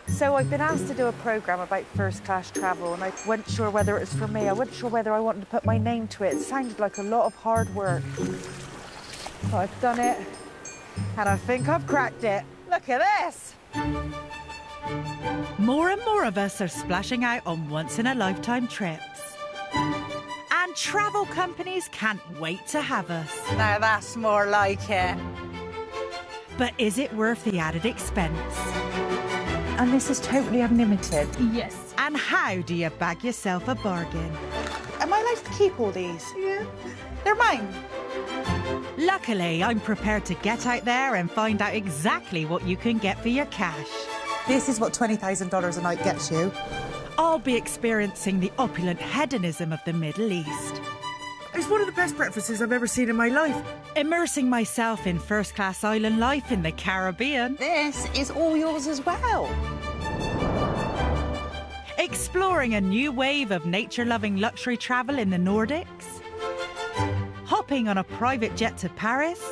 So I've been asked to do a programme about first-class travel, and I wasn't sure whether it was for me. I wasn't sure whether I wanted to put my name to it. It sounded like a lot of hard work. But I've done it, and I think I've cracked it. Look at this! More and more of us are splashing out on once-in-a-lifetime trips. And travel companies can't wait to have us. Now that's more like it. But is it worth the added expense? And this is totally unlimited. Yes. And how do you bag yourself a bargain? Am I allowed to keep all these? Yeah. They're mine. Luckily, I'm prepared to get out there and find out exactly what you can get for your cash. This is what $20,000 a night gets you. I'll be experiencing the opulent hedonism of the Middle East. It's one of the best breakfasts I've ever seen in my life. Immersing myself in first-class island life in the Caribbean. This is all yours as well. Exploring a new wave of nature-loving luxury travel in the Nordics. Hopping on a private jet to Paris.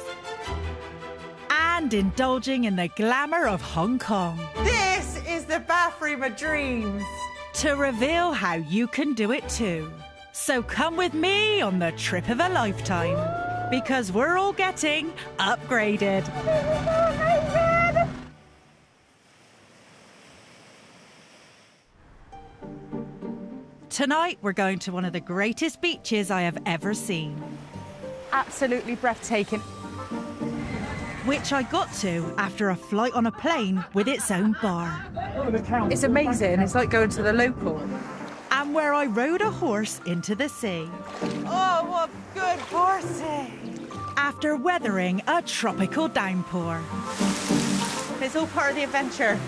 And indulging in the glamour of Hong Kong. This is the bathroom of dreams. To reveal how you can do it too. So come with me on the trip of a lifetime, because we're all getting upgraded. Tonight, we're going to one of the greatest beaches I have ever seen, Absolutely breathtaking. which I got to after a flight on a plane with its own bar, It's amazing. It's like going to the local. and where I rode a horse into the sea. Oh, what good horsing. After weathering a tropical downpour. It's all part of the adventure.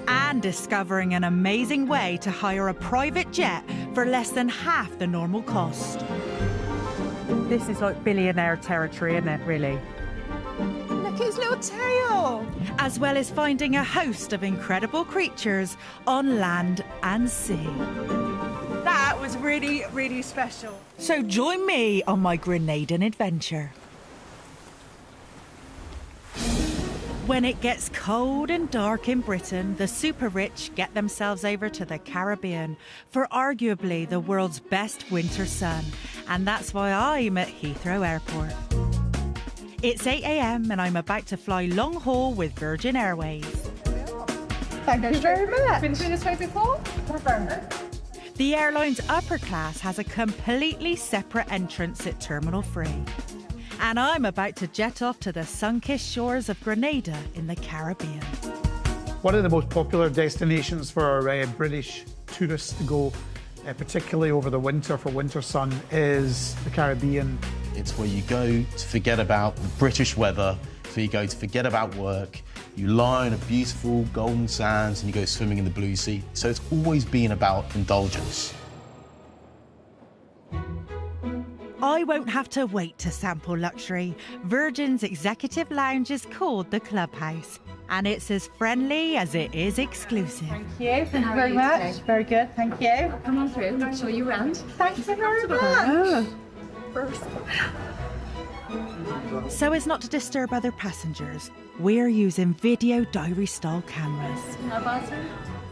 And discovering an amazing way to hire a private jet for less than half the normal cost. This is like billionaire territory, isn't it, really? Look at his little tail. As well as finding a host of incredible creatures on land and sea. That was really, really special. So join me on my Grenadian adventure. When it gets cold and dark in Britain, the super rich get themselves over to the Caribbean for arguably the world's best winter sun. And that's why I'm at Heathrow Airport. It's 8 a.m. and I'm about to fly long haul with Virgin Airways. Thank you very much. Been through this way before? Never. The airline's upper class has a completely separate entrance at Terminal 3. And I'm about to jet off to the sun-kissed shores of Grenada in the Caribbean. One of the most popular destinations for British tourists to go, particularly over the winter for winter sun, is the Caribbean. It's where you go to forget about the British weather, so you go to forget about work, you lie on a beautiful golden sands and you go swimming in the blue sea. So it's always been about indulgence. I won't have to wait to sample luxury. Virgin's executive lounge is called the Clubhouse, and it's as friendly as it is exclusive. Thank you very much. Very good, thank you. Come on through, I'll show you around. Thank you very much. First. So as not to disturb other passengers, we're using video diary-style cameras. How about it?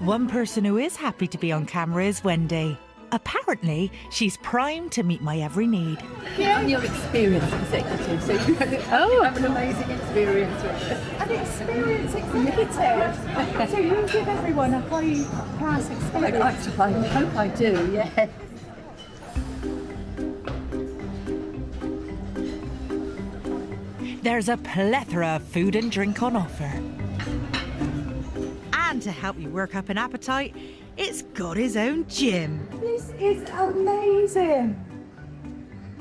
One person who is happy to be on camera is Wendy. Apparently, she's primed to meet my every need. I'm your experience executive, so you have an amazing experience with it. An experience executive. So you give everyone a high-class experience. I hope I do, yeah. There's a plethora of food and drink on offer. And to help you work up an appetite, it's got his own gym. This is amazing.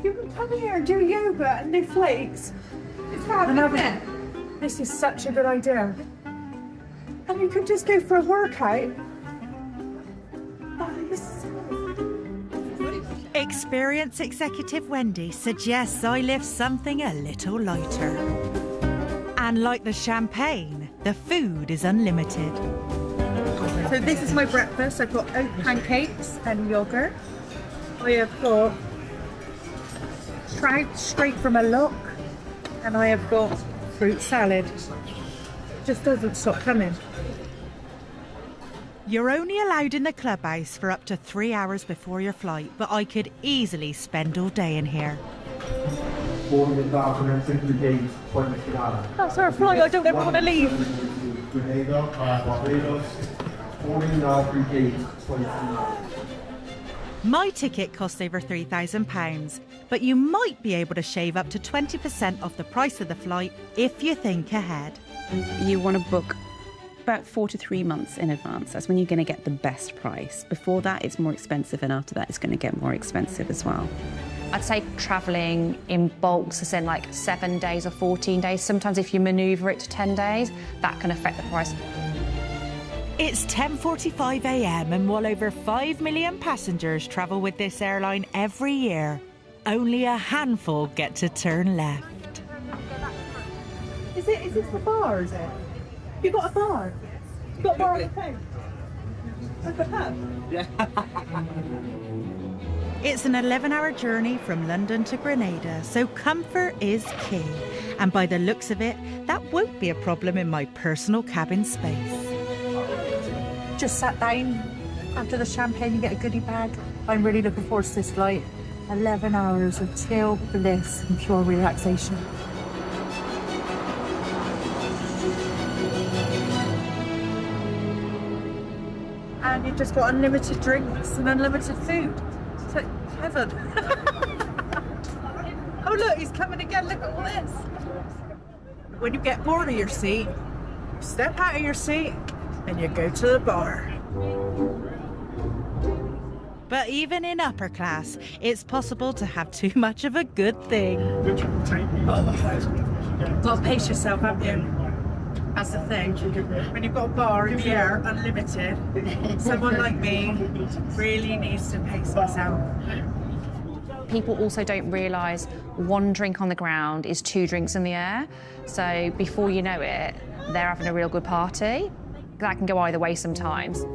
You can come here and do yoga and lift weights. It's fabulous. This is such a good idea. And you could just go for a workout. Oh, this is Experience executive Wendy suggests I lift something a little lighter. And like the champagne, the food is unlimited. So this is my breakfast. I've got oat pancakes and yogurt. I have got trout straight from a loch, and I have got fruit salad. Just doesn't stop coming. You're only allowed in the clubhouse for up to 3 hours before your flight, but I could easily spend all day in here. That's our flight. I don't ever want to leave. My ticket costs over £3,000, but you might be able to shave up to 20% off the price of the flight if you think ahead. You want to book about 4 to 3 months in advance. That's when you're going to get the best price. Before that, it's more expensive, and after that, it's going to get more expensive as well. I'd say travelling in bulks, as in like 7 days or 14 days. Sometimes if you manoeuvre it to 10 days, that can affect the price. It's 10:45 a.m. and well over 5 million passengers travel with this airline every year. Only a handful get to turn left. Is this the bar, is it? You got a bar? You got a bar on the phone? Like a pub? It's an 11-hour journey from London to Grenada, so comfort is key. And by the looks of it, that won't be a problem in my personal cabin space. Just sat down after the champagne and get a goodie bag. I'm really looking forward to this flight. 11 hours of chill, bliss and pure relaxation. And you've just got unlimited drinks and unlimited food. It's like heaven. Oh look, he's coming again, look at all this. When you get bored of your seat, you step out of your seat and you go to the bar. But even in upper class, it's possible to have too much of a good thing. Got to pace yourself, haven't you? That's the thing. When you've got a bar in the air, unlimited, someone like me really needs to pace myself. People also don't realise 1 drink on the ground is 2 drinks in the air. So before you know it, they're having a real good party. That can go either way sometimes.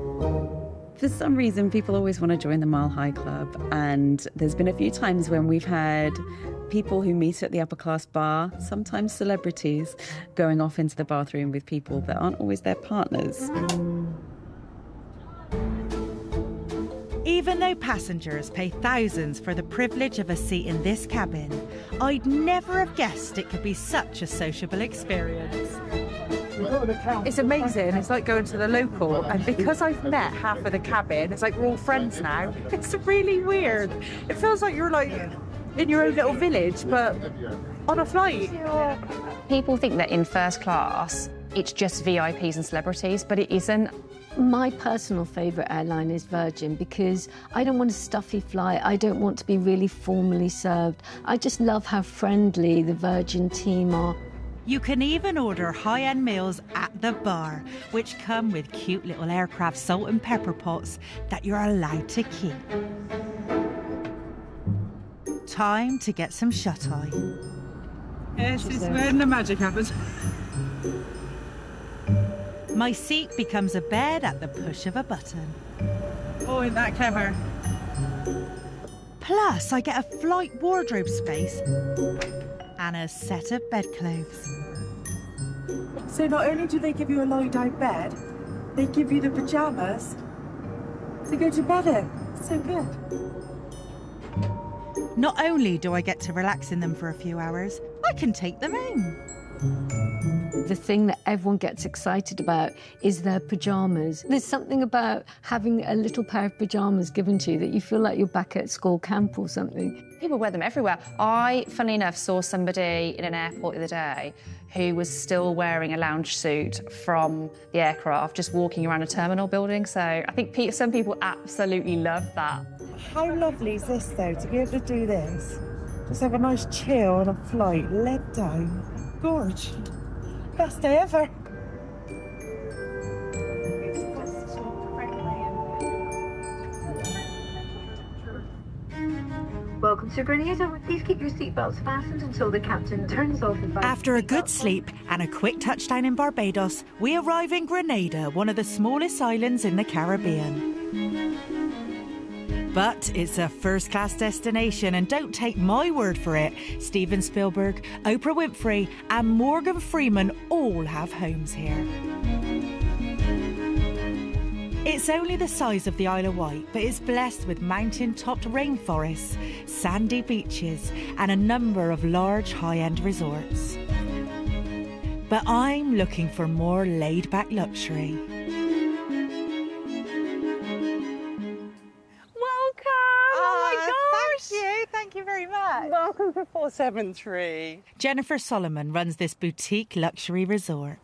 For some reason, people always want to join the Mile High Club, and there's been a few times when we've had people who meet at the upper class bar, sometimes celebrities, going off into the bathroom with people that aren't always their partners. Even though passengers pay thousands for the privilege of a seat in this cabin, I'd never have guessed it could be such a sociable experience. It's amazing. It's like going to the local, and because I've met half of the cabin, it's like we're all friends now. It's really weird. It feels like you're like in your own little village, but on a flight. People think that in first class, it's just VIPs and celebrities, but it isn't. My personal favourite airline is Virgin because I don't want a stuffy flight. I don't want to be really formally served. I just love how friendly the Virgin team are. You can even order high-end meals at the bar, which come with cute little aircraft salt and pepper pots that you're allowed to keep. Time to get some shut-eye. This is when the magic happens. My seat becomes a bed at the push of a button. Oh, isn't that clever? Plus, I get a flight wardrobe space and a set of bedclothes. So not only do they give you a lie-down bed, they give you the pyjamas to go to bed in. So good. Not only do I get to relax in them for a few hours, I can take them home. The thing that everyone gets excited about is their pyjamas. There's something about having a little pair of pyjamas given to you that you feel like you're back at school camp or something. People wear them everywhere. I, funnily enough, saw somebody in an airport the other day who was still wearing a lounge suit from the aircraft, just walking around a terminal building. So I think some people absolutely love that. How lovely is this, though, to be able to do this? Just have a nice chill on a flight, leg down. Gorge. Best day ever. Welcome to Grenada. Please keep your seatbelts fastened until the captain turns off the After a good sleep and a quick touchdown in Barbados, we arrive in Grenada, one of the smallest islands in the Caribbean. But it's a first-class destination, and don't take my word for it. Steven Spielberg, Oprah Winfrey and Morgan Freeman all have homes here. It's only the size of the Isle of Wight, but it's blessed with mountain-topped rainforests, sandy beaches and a number of large high-end resorts. But I'm looking for more laid-back luxury. Thank you very much. Welcome to 473. Jennifer Solomon runs this boutique luxury resort.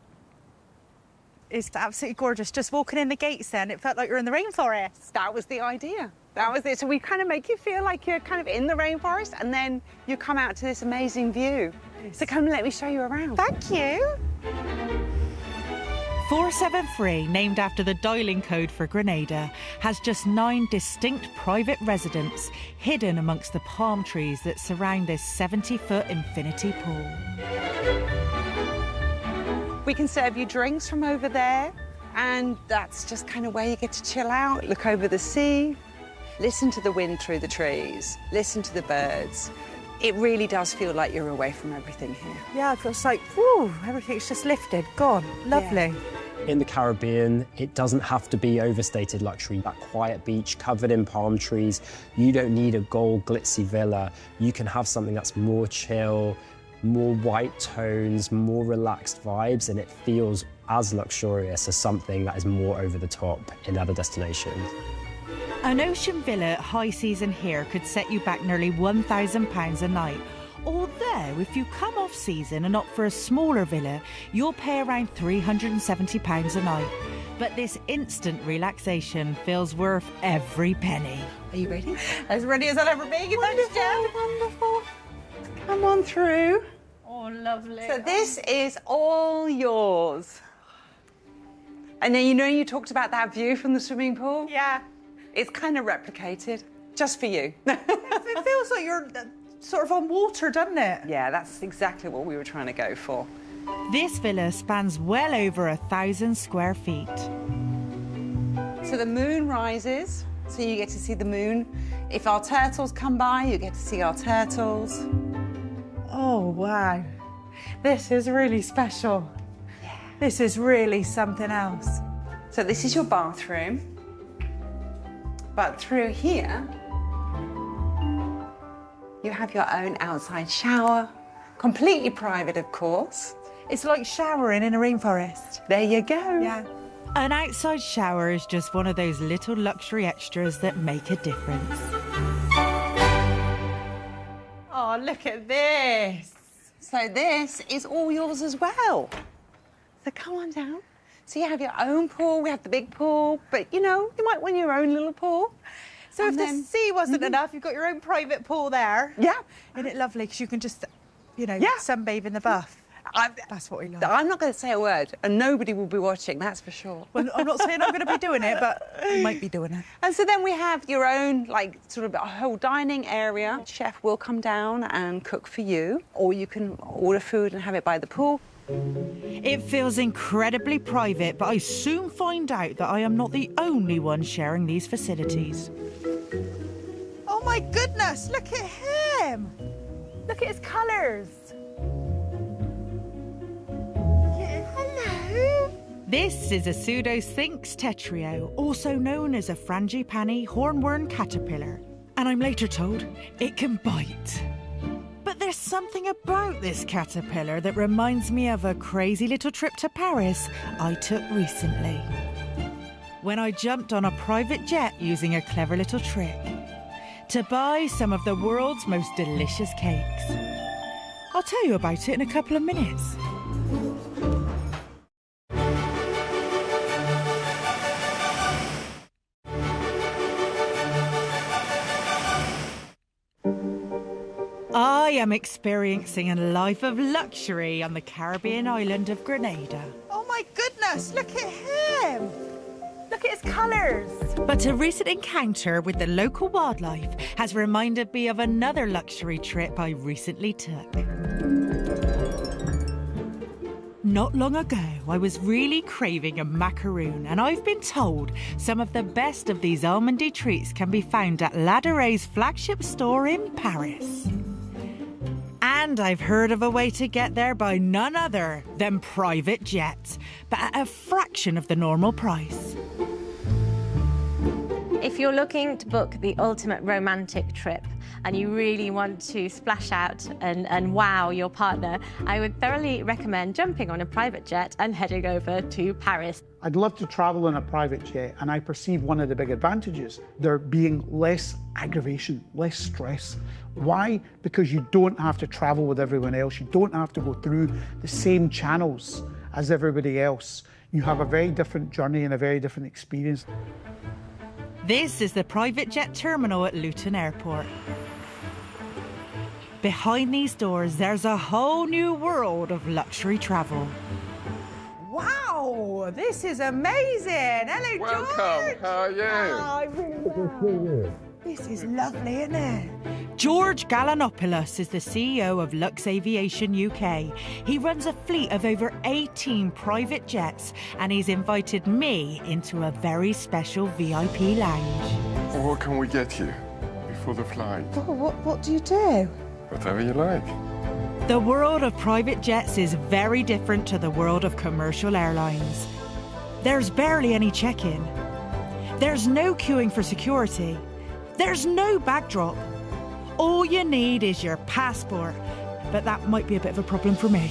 It's absolutely gorgeous. Just walking in the gates then, it felt like you're in the rainforest. That was the idea. That was it. So we kind of make you feel like you're kind of in the rainforest, and then you come out to this amazing view. So come and let me show you around. Thank you. 473, named after the dialing code for Grenada, has just 9 distinct private residences hidden amongst the palm trees that surround this 70-foot infinity pool. We can serve you drinks from over there, and that's just kind of where you get to chill out, look over the sea, listen to the wind through the trees, listen to the birds. It really does feel like you're away from everything here. Yeah, it feels like, whew, everything's just lifted, gone. Lovely. Yeah. In the Caribbean, it doesn't have to be overstated luxury. That quiet beach covered in palm trees, you don't need a gold glitzy villa. You can have something that's more chill, more white tones, more relaxed vibes, and it feels as luxurious as something that is more over the top in other destinations. An ocean villa at high season here could set you back nearly £1,000 a night. Although, if you come off season and opt for a smaller villa, you'll pay around £370 a night. But this instant relaxation feels worth every penny. Are you ready? As ready as I'll ever be. Thanks, Jen. Wonderful. Come on through. Oh, lovely. So this is all yours. And then you talked about that view from the swimming pool? Yeah. It's kind of replicated, just for you. It feels like you're sort of on water, doesn't it? Yeah, that's exactly what we were trying to go for. This villa spans well over 1,000 square feet. So the moon rises, so you get to see the moon. If our turtles come by, you get to see our turtles. Oh, wow. This is really special. Yeah. This is really something else. So this is your bathroom. But through here, you have your own outside shower, completely private, of course. It's like showering in a rainforest. There you go. Yeah. An outside shower is just one of those little luxury extras that make a difference. Oh, look at this. So this is all yours as well. So come on down. So you have your own pool, we have the big pool, but you might want your own little pool. So if the sea wasn't enough, you've got your own private pool there. Yeah. Isn't it lovely? Because you can just, sunbathe in the bath. That's what we love. I'm not going to say a word, and nobody will be watching, that's for sure. Well, I'm not saying I'm going to be doing it, but I might be doing it. And so then we have your own, sort of a whole dining area. Chef will come down and cook for you, or you can order food and have it by the pool. It feels incredibly private, but I soon find out that I am not the only one sharing these facilities. Oh my goodness, look at him. Look at his colours. Yeah, hello. This is a Pseudosphinx tetrio, also known as a frangipani hornworm caterpillar. And I'm later told it can bite. But there's something about this caterpillar that reminds me of a crazy little trip to Paris I took recently, when I jumped on a private jet using a clever little trick to buy some of the world's most delicious cakes. I'll tell you about it in a couple of minutes. I am experiencing a life of luxury on the Caribbean island of Grenada. Oh my goodness, look at him. Look at his colours. But a recent encounter with the local wildlife has reminded me of another luxury trip I recently took. Not long ago, I was really craving a macaroon, and I've been told some of the best of these almondy treats can be found at Ladurai's flagship store in Paris. And I've heard of a way to get there by none other than private jets, but at a fraction of the normal price. If you're looking to book the ultimate romantic trip and you really want to splash out and wow your partner, I would thoroughly recommend jumping on a private jet and heading over to Paris. I'd love to travel in a private jet, and I perceive one of the big advantages, there being less aggravation, less stress. Why? Because you don't have to travel with everyone else. You don't have to go through the same channels as everybody else. You have a very different journey and a very different experience. This is the private jet terminal at Luton Airport. Behind these doors, there's a whole new world of luxury travel. Wow, this is amazing. Hello, Welcome. George. How are you? Oh, I really love. This is lovely, isn't it? George Galanopoulos is the CEO of Lux Aviation UK. He runs a fleet of over 18 private jets, and he's invited me into a very special VIP lounge. What can we get you before the flight? Oh, what do you do? Whatever you like. The world of private jets is very different to the world of commercial airlines. There's barely any check-in. There's no queuing for security. There's no backdrop. All you need is your passport, but that might be a bit of a problem for me.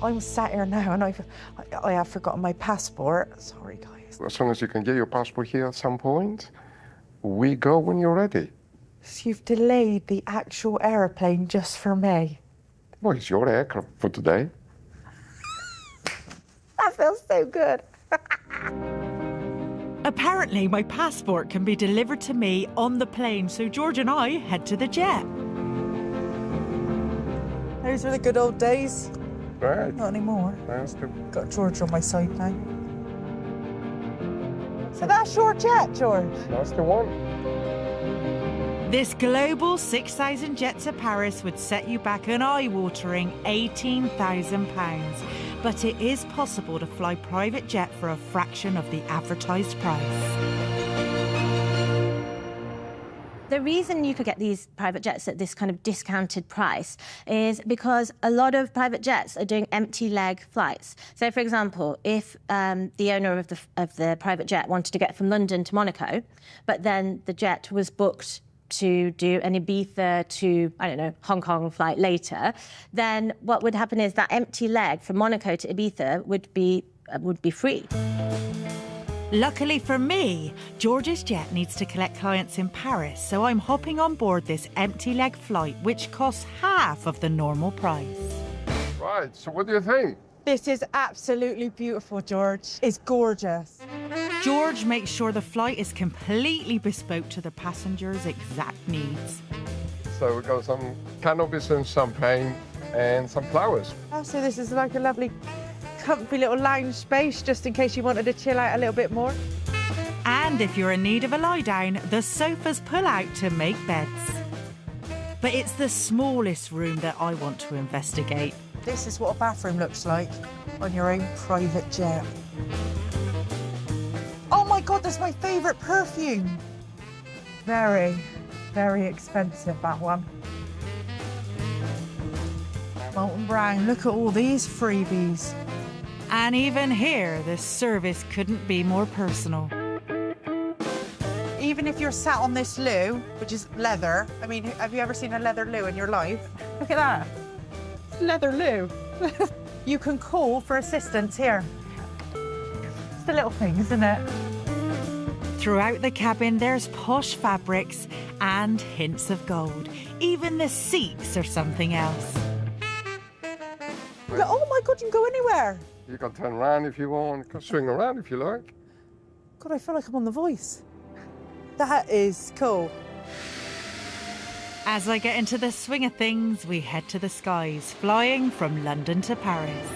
I'm sat here now and I have forgotten my passport. Sorry, guys. As long as you can get your passport here at some point, we go when you're ready. So you've delayed the actual aeroplane just for me. Well, it's your aircraft for today. That feels so good. Apparently, my passport can be delivered to me on the plane, so George and I head to the jet. Those were the good old days. Right. Not anymore. Got George on my side now. So that's your jet, George? That's the one. This global 6,000 jet to Paris would set you back an eye-watering £18,000. But it is possible to fly private jet for a fraction of the advertised price. The reason you could get these private jets at this kind of discounted price is because a lot of private jets are doing empty leg flights. So, for example, if the owner of the private jet wanted to get from London to Monaco, but then the jet was booked to do an Ibiza to, I don't know, Hong Kong flight later, then what would happen is that empty leg from Monaco to Ibiza would be free. Luckily for me, George's jet needs to collect clients in Paris, so I'm hopping on board this empty leg flight, which costs half of the normal price. Right, so what do you think? This is absolutely beautiful, George. It's gorgeous. George makes sure the flight is completely bespoke to the passenger's exact needs. So we've got some cannabis and champagne and some flowers. Oh, so this is like a lovely, comfy little lounge space, just in case you wanted to chill out a little bit more. And if you're in need of a lie down, the sofas pull out to make beds. But it's the smallest room that I want to investigate. This is what a bathroom looks like on your own private jet. Oh my God, that's my favourite perfume. Very, very expensive, that one. Molten Brown, look at all these freebies. And even here, the service couldn't be more personal. Even if you're sat on this loo, which is leather, I mean, have you ever seen a leather loo in your life? Look at that. Leather loo. You can call for assistance here. It's the little thing, isn't it? Throughout the cabin, there's posh fabrics and hints of gold. Even the seats are something else. Oh my God, you can go anywhere. You can turn around if you want, you can swing around if you like. God, I feel like I'm on The Voice. That is cool. As I get into the swing of things, we head to the skies, flying from London to Paris.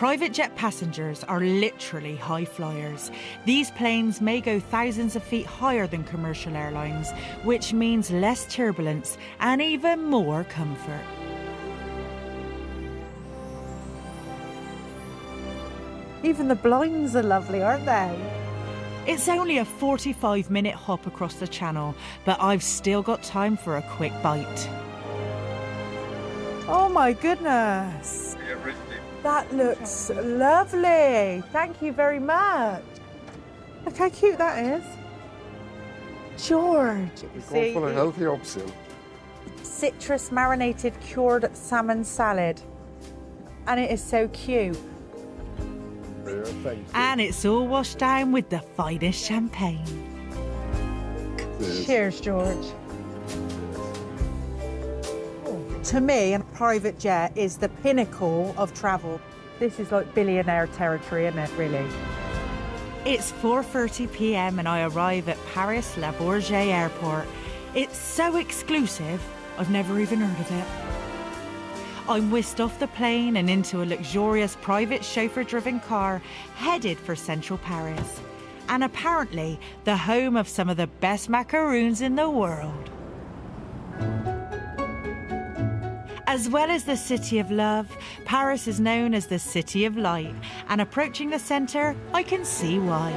Private jet passengers are literally high flyers. These planes may go thousands of feet higher than commercial airlines, which means less turbulence and even more comfort. Even the blinds are lovely, aren't they? It's only a 45-minute hop across the channel, but I've still got time for a quick bite. Oh my goodness. That looks lovely. Thank you very much. Look how cute that is. George. Go for a healthy option. Citrus marinated cured salmon salad. And it is so cute. And it's all washed down with the finest champagne. Cheers, George. To me, a private jet is the pinnacle of travel. This is like billionaire territory, isn't it, really? It's 4:30 p.m. and I arrive at Paris Le Bourget Airport. It's so exclusive, I've never even heard of it. I'm whisked off the plane and into a luxurious private chauffeur-driven car headed for central Paris. And apparently the home of some of the best macaroons in the world. As well as the City of Love, Paris is known as the City of Light, and approaching the centre, I can see why.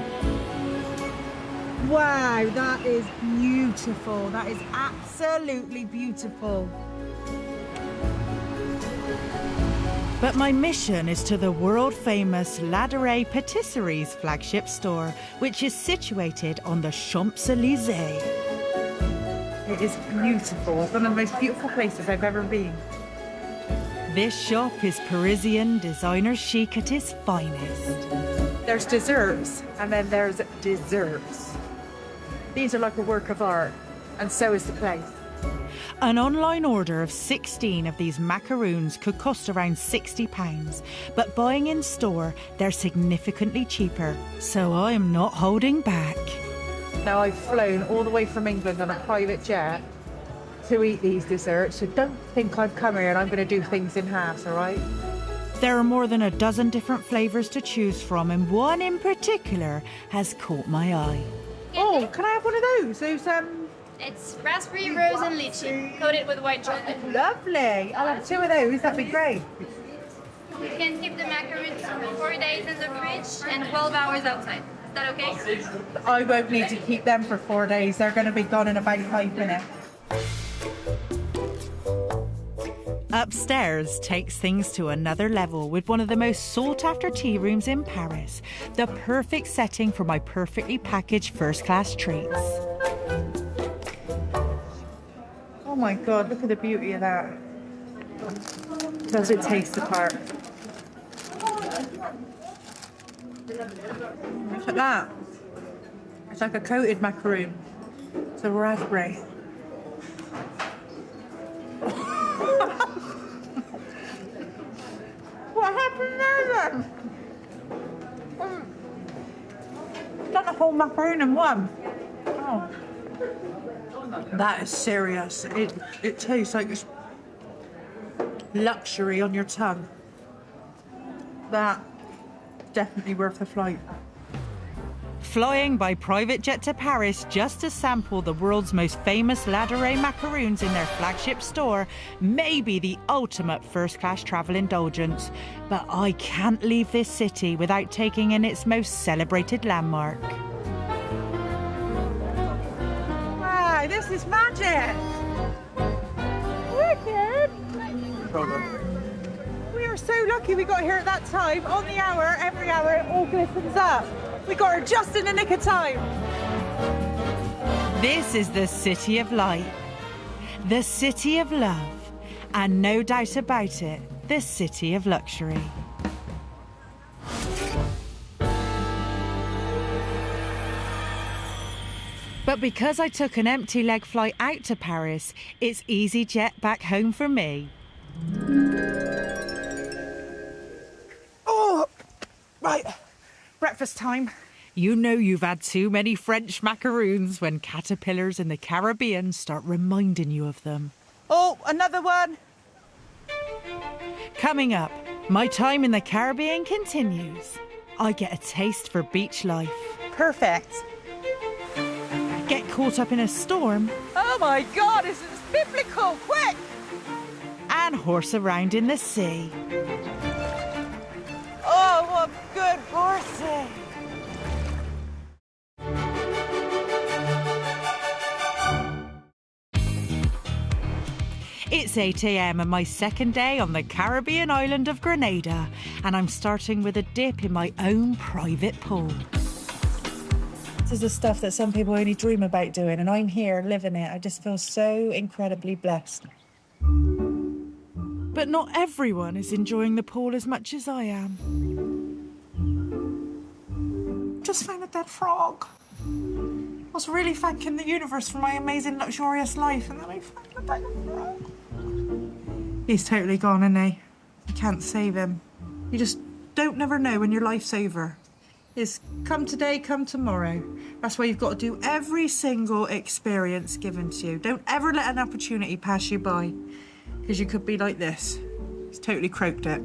Wow, that is beautiful. That is absolutely beautiful. But my mission is to the world-famous Ladurée Patisseries flagship store, which is situated on the Champs-Élysées. It is beautiful. It's one of the most beautiful places I've ever been. This shop is Parisian designer chic at its finest. There's desserts, and then there's desserts. These are like a work of art, and so is the place. An online order of 16 of these macaroons could cost around £60, but buying in store, they're significantly cheaper, so I'm not holding back. Now, I've flown all the way from England on a private jet to eat these desserts, so don't think I've come here and I'm going to do things in halves, all right? There are more than a dozen different flavours to choose from, and one in particular has caught my eye. Oh, can I have one of those? It's raspberry, rose, and lychee, coated with white chocolate. Lovely. I'll have 2 of those. That'd be great. You can keep the macaroons for 4 days in the fridge and 12 hours outside. Is that okay? I won't need to keep them for 4 days. They're going to be gone in about 5 minutes. Upstairs takes things to another level with one of the most sought-after tea rooms in Paris, the perfect setting for my perfectly packaged first-class treats. Oh my God, look at the beauty of that. Does it taste the part? Look at that. It's like a coated macaroon. It's a raspberry. What happened there then? Done a whole macaroon in one. Oh. That is serious. It tastes like it's luxury on your tongue. That definitely worth the flight. Flying by private jet to Paris just to sample the world's most famous Ladurée macaroons in their flagship store may be the ultimate first-class travel indulgence, but I can't leave this city without taking in its most celebrated landmark. Wow, this is magic! Wicked! We are so lucky we got here at that time. On the hour, every hour, it all glistens up. We got her just in the nick of time. This is the City of Light, the City of Love, and no doubt about it, the City of Luxury. But because I took an empty leg flight out to Paris, it's EasyJet back home for me. Oh, right. Breakfast time. You know you've had too many French macaroons when caterpillars in the Caribbean start reminding you of them. Oh, another one. Coming up, My time in the Caribbean continues. I get a taste for beach life. Perfect. Get caught up in a storm. Oh my God, this is biblical, quick! And horse around in the sea. Oh, what good horsing! It's 8 a.m. and my second day on the Caribbean island of Grenada, and I'm starting with a dip in my own private pool. This is the stuff that some people only dream about doing, and I'm here living it. I just feel so incredibly blessed. But not everyone is enjoying the pool as much as I am. Just found a dead frog. I was really thanking the universe for my amazing, luxurious life, and then I found a dead frog. He's totally gone, isn't he? You can't save him. You just don't never know when your life's over. It's come today, come tomorrow. That's why you've got to do every single experience given to you. Don't ever let an opportunity pass you by, because you could be like this. He's totally croaked it.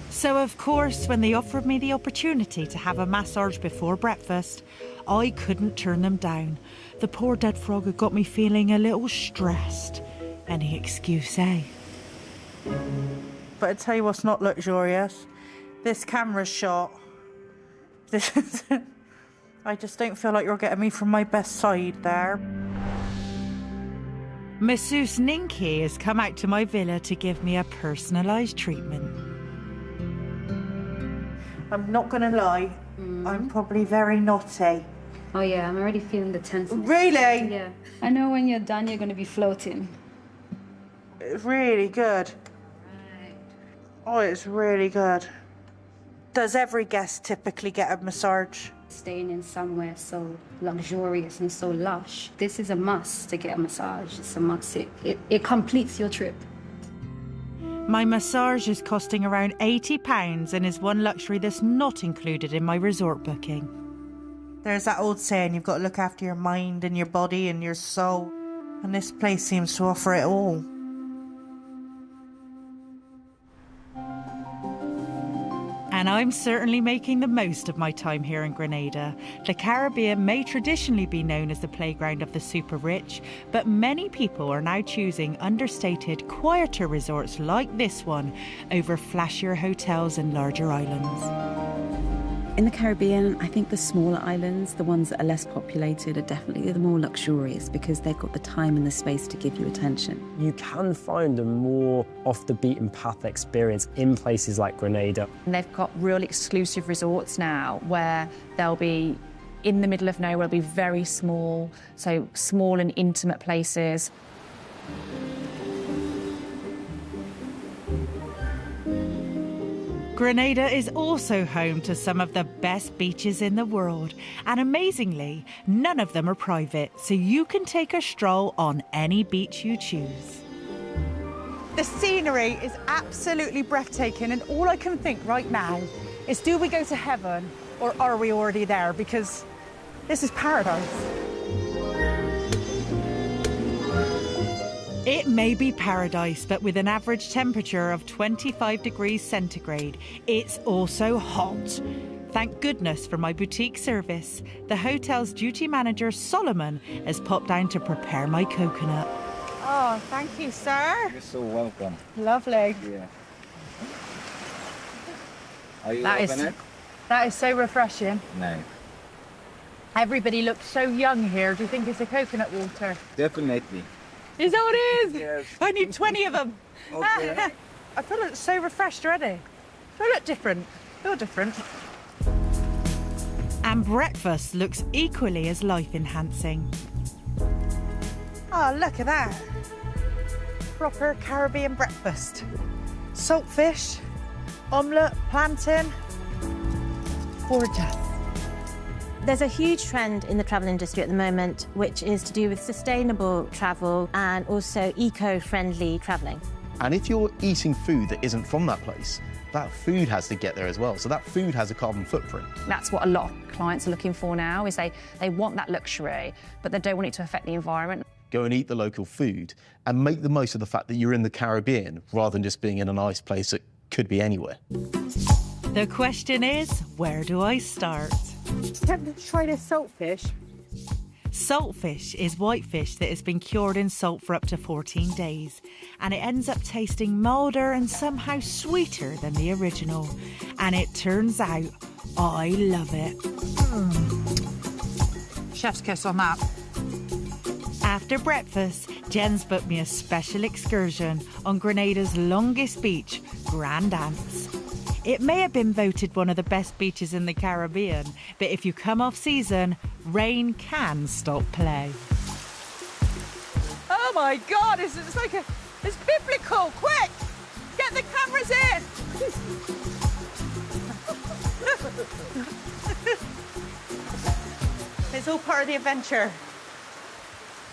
So, of course, when they offered me the opportunity to have a massage before breakfast, I couldn't turn them down. The poor dead frog had got me feeling a little stressed. Any excuse, eh? But I tell you what's not luxurious. This camera shot. I just don't feel like you're getting me from my best side there. Masseuse Ninky has come out to my villa to give me a personalised treatment. I'm not going to lie. I'm probably very naughty. Oh yeah, I'm already feeling the tenseness. Really? Yeah. I know when you're done, you're going to be floating. It's really good. Oh, it's really good. Does every guest typically get a massage? Staying in somewhere so luxurious and so lush, this is a must to get a massage. It's a must. It completes your trip. My massage is costing around £80 and is one luxury that's not included in my resort booking. There's that old saying, you've got to look after your mind and your body and your soul. And this place seems to offer it all. And I'm certainly making the most of my time here in Grenada. The Caribbean may traditionally be known as the playground of the super rich, but many people are now choosing understated, quieter resorts like this one over flashier hotels and larger islands. In the Caribbean, I think the smaller islands, the ones that are less populated, are definitely the more luxurious because they've got the time and the space to give you attention. You can find a more off-the-beaten-path experience in places like Grenada. And they've got really exclusive resorts now where they'll be in the middle of nowhere, they'll be very small, so small and intimate places. Grenada is also home to some of the best beaches in the world, and amazingly, none of them are private, so you can take a stroll on any beach you choose. The scenery is absolutely breathtaking, and all I can think right now is, do we go to heaven or are we already there? Because this is paradise. It may be paradise, but with an average temperature of 25 degrees centigrade, it's also hot. Thank goodness for my boutique service. The hotel's duty manager, Solomon, has popped down to prepare my coconut. Oh, thank you, sir. You're so welcome. Lovely. Yeah. Are you That is so refreshing. No. Everybody looks so young here. Do you think it's the coconut water? Definitely. Is that what it is? Yes. I need 20 of them. Okay. I feel so refreshed already. I look different. Feel different. And breakfast looks equally as life-enhancing. Oh, look at that. Proper Caribbean breakfast. Saltfish, omelette, plantain. Gorgeous. There's a huge trend in the travel industry at the moment, which is to do with sustainable travel and also eco-friendly travelling. And if you're eating food that isn't from that place, that food has to get there as well. So that food has a carbon footprint. That's what a lot of clients are looking for now, is they want that luxury, but they don't want it to affect the environment. go and eat the local food, and make the most of the fact that you're in the Caribbean rather than just being in a nice place that could be anywhere. The question is, where do I start? Tempted to try this saltfish. Saltfish is whitefish that has been cured in salt for up to 14 days, and it ends up tasting milder and somehow sweeter than the original. And it turns out I love it. Chef's kiss on that. After breakfast, Jen's booked me a special excursion on Grenada's longest beach, Grand Anse. It may have been voted one of the best beaches in the Caribbean, but if you come off season, rain can stop play. Oh my God, it's biblical. Quick, get the cameras in. It's all part of the adventure.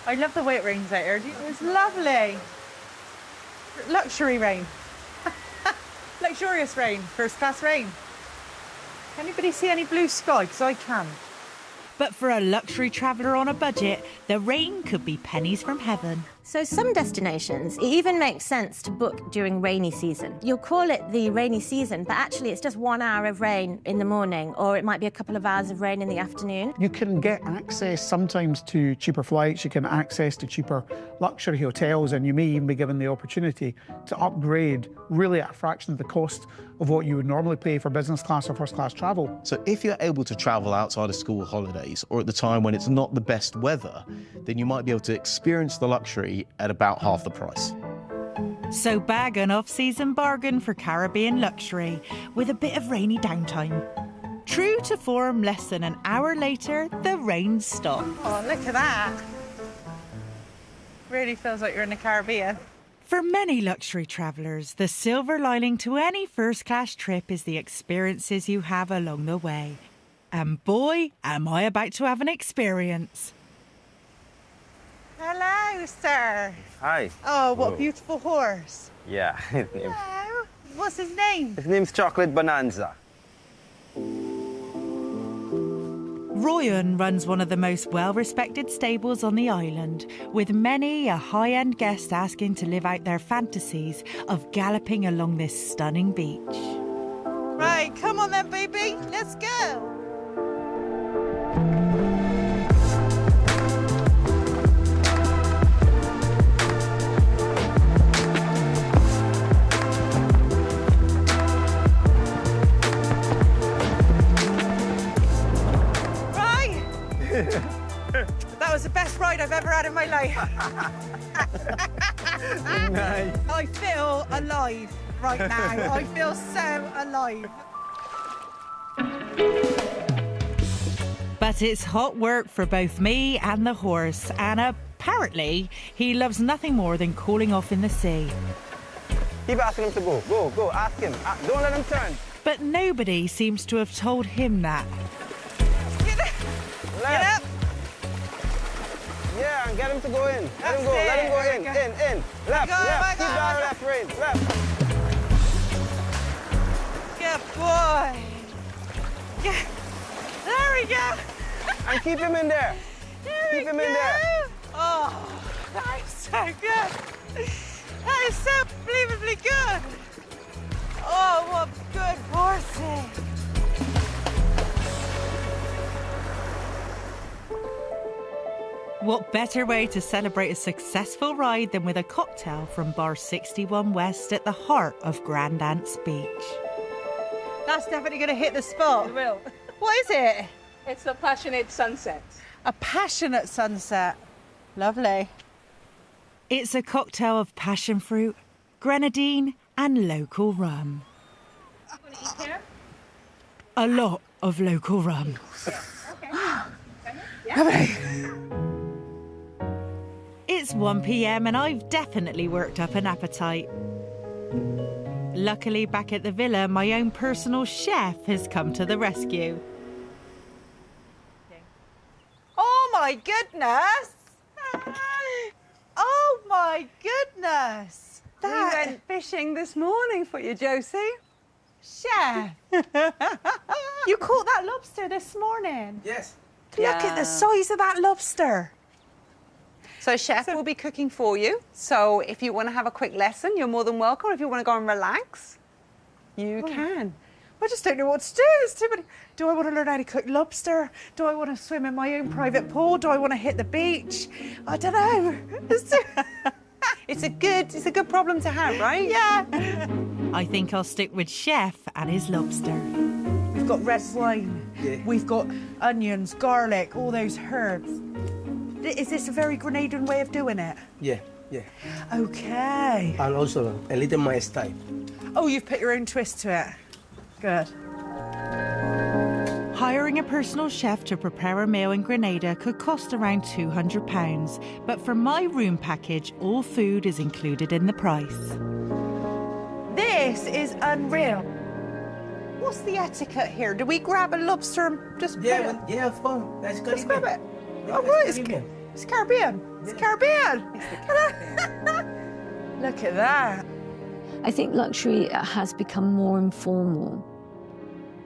I love the way it rains out here. It's lovely. Luxury rain. Luxurious rain, first class rain. Can anybody see any blue sky? Because I can. But for a luxury traveller on a budget, the rain could be pennies from heaven. So some destinations, it even makes sense to book during rainy season. You'll call it the rainy season, but actually it's just 1 hour of rain in the morning, or it might be a couple of hours of rain in the afternoon. You can get access sometimes to cheaper flights, you can access to cheaper luxury hotels, and you may even be given the opportunity to upgrade really at a fraction of the cost of what you would normally pay for business class or first class travel. So if you're able to travel outside of school holidays or at the time when it's not the best weather, then you might be able to experience the luxury at about half the price. So bag an off-season bargain for Caribbean luxury with a bit of rainy downtime. True to form, less than an hour later, the rain stopped. Oh, look at that. Really feels like you're in the Caribbean. For many luxury travellers, the silver lining to any first-class trip is the experiences you have along the way. And boy, am I about to have an experience. Hello, sir. Hi. Oh, what a Whoa. beautiful horse. Yeah. Hello. What's his name? His name's Chocolate Bonanza. Royan runs one of the most well-respected stables on the island, with many a high-end guest asking to live out their fantasies of galloping along this stunning beach. Right, come on then, baby. Let's go. That was the best ride I've ever had in my life. Nice. I feel alive right now. I feel so alive. But it's hot work for both me and the horse, and apparently he loves nothing more than cooling off in the sea. Keep asking him to go. Go, ask him. Don't let him turn. But nobody seems to have told him that. Get up. Yeah, and get him to go in. Let him go. That's Let him go it. in. In. Left. Go, Left. go, Keep go, down go. left rein. Left. Good boy. Yeah. There we go. And keep him in there. Keep him in there. Oh, that is so good. That is so unbelievably good. Oh, what good horsey. What better way to celebrate a successful ride than with a cocktail from Bar 61 West at the heart of Grand Anse Beach? That's definitely going to hit the spot. It will. What is it? It's a passionate sunset. A passionate sunset. Lovely. It's a cocktail of passion fruit, grenadine and local rum. A lot of local rum. It's 1 p.m. and I've definitely worked up an appetite. Luckily, back at the villa, my own personal chef has come to the rescue. Oh my goodness! Oh my goodness! We went fishing this morning for you, Josie. Chef! You caught that lobster this morning? Yes. Look at the size of that lobster. So chef will be cooking for you. So if you want to have a quick lesson, you're more than welcome. If you want to go and relax, you can. I just don't know what to do. There's too many. Do I want to learn how to cook lobster? Do I want to swim in my own private pool? Do I want to hit the beach? I don't know. It's a good problem to have, right? Yeah. I think I'll stick with chef and his lobster. We've got red wine. Yeah. We've got onions, garlic, all those herbs. Is this a very Grenadian way of doing it? Yeah, yeah. Okay. And also a little my style. Oh, you've put your own twist to it. Good. Hiring a personal chef to prepare a meal in Grenada could cost around £200, but for my room package, all food is included in the price. This is unreal. What's the etiquette here? Do we grab a lobster and just put it? Yeah, of course. That's Let's Caribbean. grab it. Yeah, Oh, that's right, Caribbean. it's Caribbean. It's Caribbean. Look at that. I think luxury has become more informal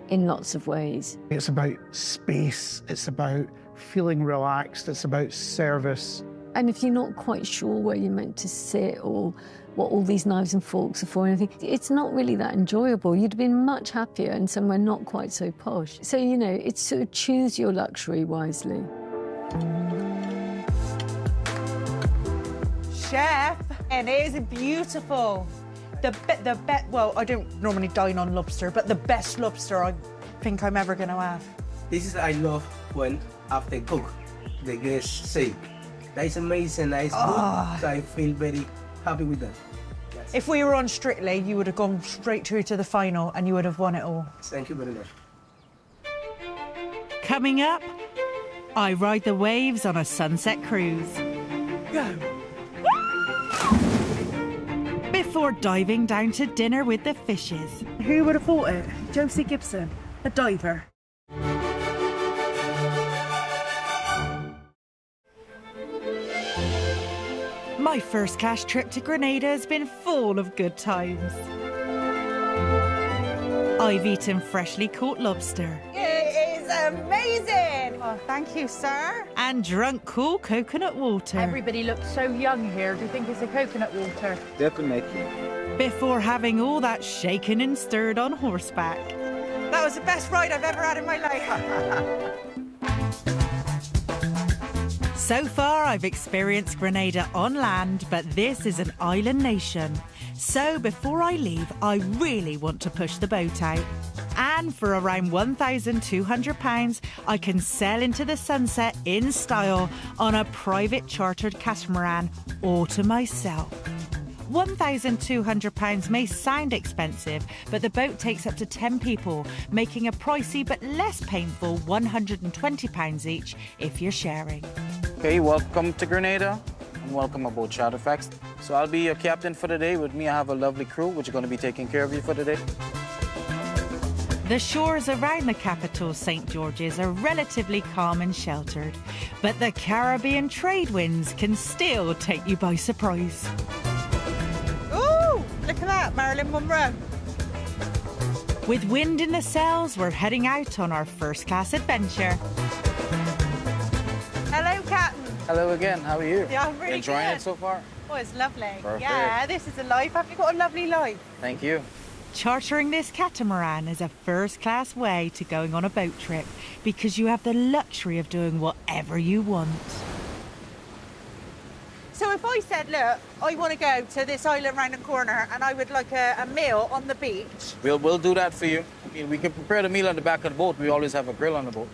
in lots of ways. It's about space, it's about feeling relaxed, it's about service. And if you're not quite sure where you're meant to sit or what all these knives and forks are for, it's not really that enjoyable. You'd have been much happier in somewhere not quite so posh. So, you know, it's sort of choose your luxury wisely. Chef, and it is beautiful. Well, I don't normally dine on lobster, but the best lobster I think I'm ever going to have. This is I love when after cook, the guests say, that's amazing, that's good. So I feel very happy with that. Yes. If we were on Strictly, you would have gone straight through to the final and you would have won it all. Thank you very much. Coming up, I ride the waves on a sunset cruise. Go. Before diving down to dinner with the fishes. Who would have thought it? Josie Gibson, a diver. My first class trip to Grenada has been full of good times. I've eaten freshly caught lobster. It is amazing. Oh, thank you, sir. And drunk cool coconut water. Everybody looks so young here. Do you think it's a coconut water? Definitely. Before having all that shaken and stirred on horseback. That was the best ride I've ever had in my life. So far, I've experienced Grenada on land, but this is an island nation. So before I leave, I really want to push the boat out. And for around £1,200, I can sail into the sunset in style on a private chartered catamaran, all to myself. £1,200 may sound expensive, but the boat takes up to 10 people, making a pricey but less painful £120 each if you're sharing. Okay, welcome to Grenada and welcome aboard Shadowfax. So I'll be your captain for the day. With me, I have a lovely crew which are going to be taking care of you for the day. The shores around the capital, St. George's, are relatively calm and sheltered, but the Caribbean trade winds can still take you by surprise. Ooh, look at that, Marilyn Monroe. With wind in the sails, we're heading out on our first class adventure. Hello, Captain. Hello again, how are you? Yeah, I'm really enjoying good. it so far? Oh, it's lovely. Perfect. Yeah, this is a life. Haven't you got a lovely life? Thank you. Chartering this catamaran is a first-class way to going on a boat trip because you have the luxury of doing whatever you want. So if I said, look, I want to go to this island round the corner and I would like a meal on the beach. We'll do that for you. I mean, we can prepare the meal on the back of the boat. We always have a grill on the boat.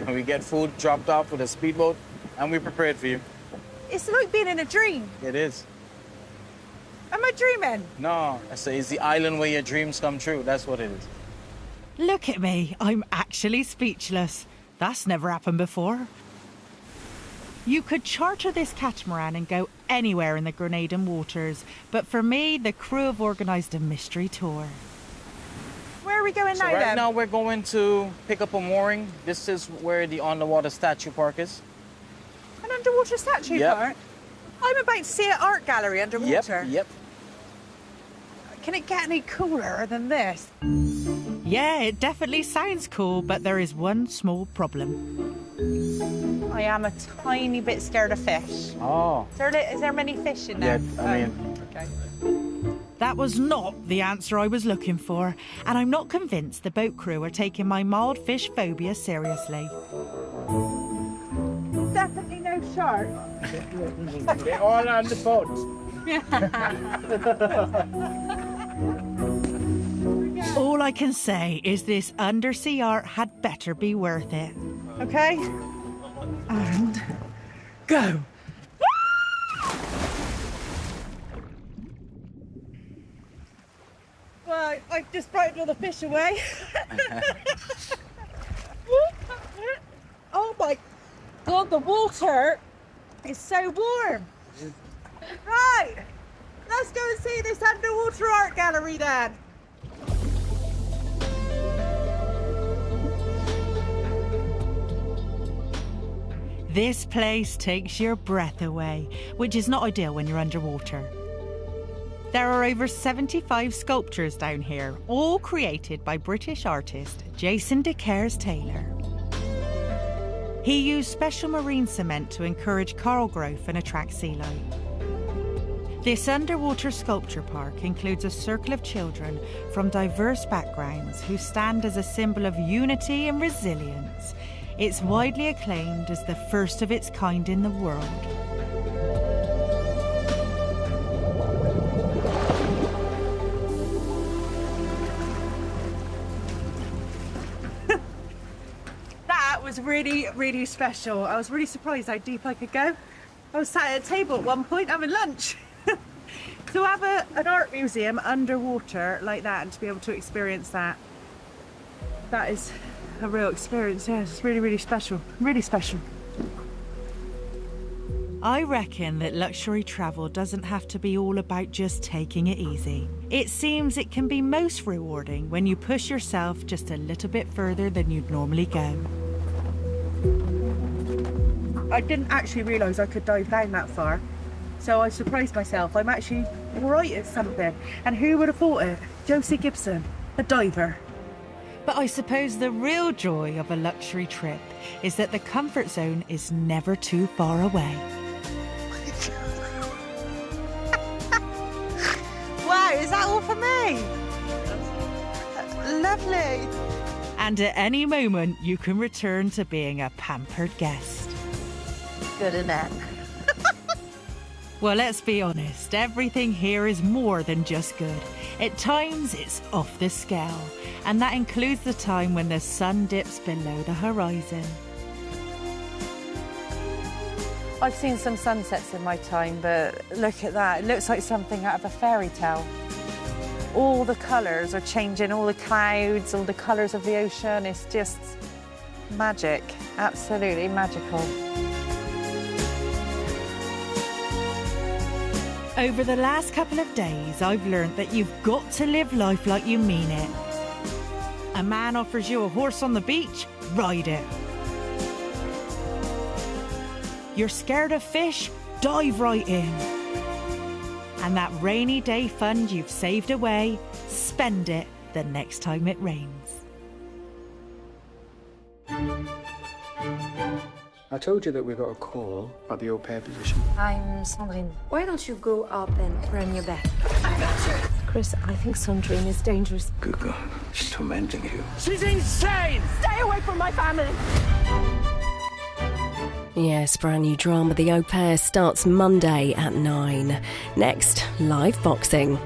We get food dropped off with a speedboat and we prepare it for you. It's like being in a dream. It is. Am I dreaming? No, I say it's the island where your dreams come true. That's what it is. Look at me, I'm actually speechless. That's never happened before. You could charter this catamaran and go anywhere in the Grenadan waters, but for me, the crew have organised a mystery tour. Where are we going So now, right then? now we're going to pick up a mooring. This is where the underwater statue park is. An underwater statue Yep. park? I'm about to see an art gallery underwater. Yep. Can it get any cooler than this? Yeah, it definitely sounds cool, but there is one small problem. I am a tiny bit scared of fish. Oh. Is there many fish in there? Yeah, I mean... Okay. That was not the answer I was looking for, and I'm not convinced the boat crew are taking my mild fish phobia seriously. Definitely no shark. They're all on the boat. All I can say is this undersea art had better be worth it. Okay. And go. Right, I've just frightened all the fish away. Oh my God, the water is so warm. Right, let's go and see this underwater art gallery then. This place takes your breath away, which is not ideal when you're underwater. There are over 75 sculptures down here, all created by British artist Jason De Caires-Taylor. He used special marine cement to encourage coral growth and attract sea life. This underwater sculpture park includes a circle of children from diverse backgrounds who stand as a symbol of unity and resilience. It's widely acclaimed as the first of its kind in the world. That was really, really special. I was really surprised how deep I could go. I was sat at a table at one point having lunch. To have an art museum underwater like that and to be able to experience that, that is a real experience. Yeah, it's really, really special. Really special. I reckon that luxury travel doesn't have to be all about just taking it easy. It seems it can be most rewarding when you push yourself just a little bit further than you'd normally go. I didn't actually realise I could dive down that far, so I surprised myself. I'm actually right at something. And who would have thought it? Josie Gibson, a diver. But I suppose the real joy of a luxury trip is that the comfort zone is never too far away. Wow, is that all for me? Lovely. And at any moment, you can return to being a pampered guest. Good enough. Well, let's be honest, everything here is more than just good. At times, it's off the scale, and that includes the time when the sun dips below the horizon. I've seen some sunsets in my time, but look at that. It looks like something out of a fairy tale. All the colours are changing, all the clouds, all the colours of the ocean. It's just magic, absolutely magical. Over the last couple of days, I've learned that you've got to live life like you mean it. A man offers you a horse on the beach, ride it. You're scared of fish? Dive right in. And that rainy day fund you've saved away, spend it the next time it rains. I told you that we got a call about the au pair position. I'm Sandrine. Why don't you go up and run your back? I got you. Chris, I think Sandrine is dangerous. Good God, she's tormenting you. She's insane! Stay away from my family! Yes, brand new drama The Au Pair starts Monday at 9. Next, live boxing.